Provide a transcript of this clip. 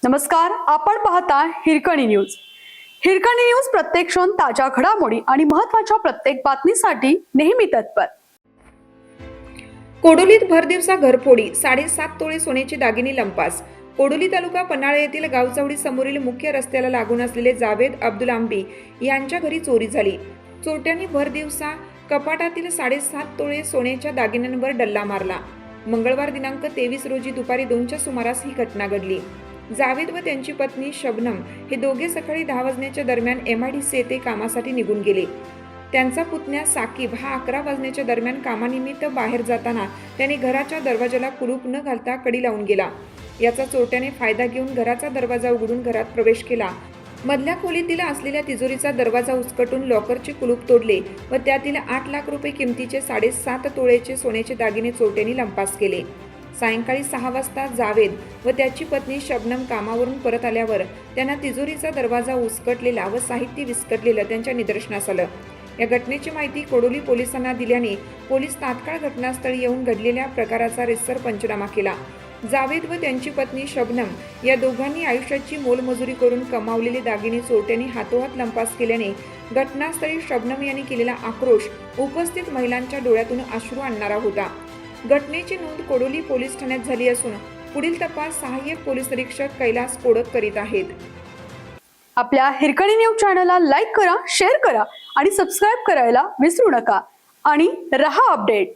नमस्कार, आपण पाहता हिरकणी न्यूज. हिरकणी न्यूज प्रत्येक क्षण ताज्या घडामोडी आणि महत्त्वाच्या प्रत्येक बातमीसाठी नेहमी तत्पर. कोडोलीत भरदिवसा घरफोडी, 7.5 तोळे सोन्याचे दागिने लंपास. कोडोली तालुका पन्हाळे येथील गावचौडी समोरील मुख्य रस्त्याला लागून असलेले जावेद अब्दुल आंबी यांच्या घरी चोरी झाली. चोरट्यांनी भरदिवसा कपाटातील 7.5 तोळे सोन्याच्या दागिन्यांवर डल्ला मारला. मंगळवार दिनांक 23 रोजी दुपारी 2च्या सुमारास ही घटना घडली. जावेद व त्यांची पत्नी शबनम हे दोघे सकाळी 10 वाजण्याच्या दरम्यान MIDC येथे कामासाठी निघून गेले. त्यांचा पुतण्या साकीब हा 11 वाजण्याच्या दरम्यान कामानिमित्त बाहेर जाताना त्याने घराच्या दरवाजाला कुलूप न घालता कडी लावून गेला. याचा चोरट्याने फायदा घेऊन घराचा दरवाजा उघडून घरात प्रवेश केला. मधल्या खोलीतील असलेल्या तिजोरीचा दरवाजा उचकटून लॉकरचे कुलूप तोडले व त्यातील 8 लाख रुपये किमतीचे 7.5 तोळेचे सोन्याचे दागिने चोरट्यांनी लंपास केले. सायंकाळी 6 वाजता जावेद व त्याची पत्नी शबनम कामावरून परत आल्यावर त्यांना तिजोरीचा दरवाजा उचकटलेला व साहित्य विस्कटलेलं त्यांच्या निदर्शनास आलं. या घटनेची माहिती कोडोली पोलिसांना दिल्याने पोलीस तात्काळ घटनास्थळी येऊन घडलेल्या प्रकाराचा रितसर पंचनामा केला. जावेद व त्यांची पत्नी शबनम या दोघांनी आयुष्याची मोलमजुरी करून कमावलेले दागिने चोरट्यांनी हातोहात लंपास केल्याने घटनास्थळी शबनम यांनी केलेला आक्रोश उपस्थित महिलांच्या डोळ्यातून अश्रू आणणारा होता. घटनेची नोंद कोडोली पोलीस ठाण्यात झाली असून पुढील तपास सहाय्यक पोलीस निरीक्षक कैलास कोडक करीत आहेत. आपल्या हिरकणी न्यूज चॅनलला लाईक करा, शेअर करा आणि सबस्क्राईब करायला विसरू नका आणि रहा अपडेट.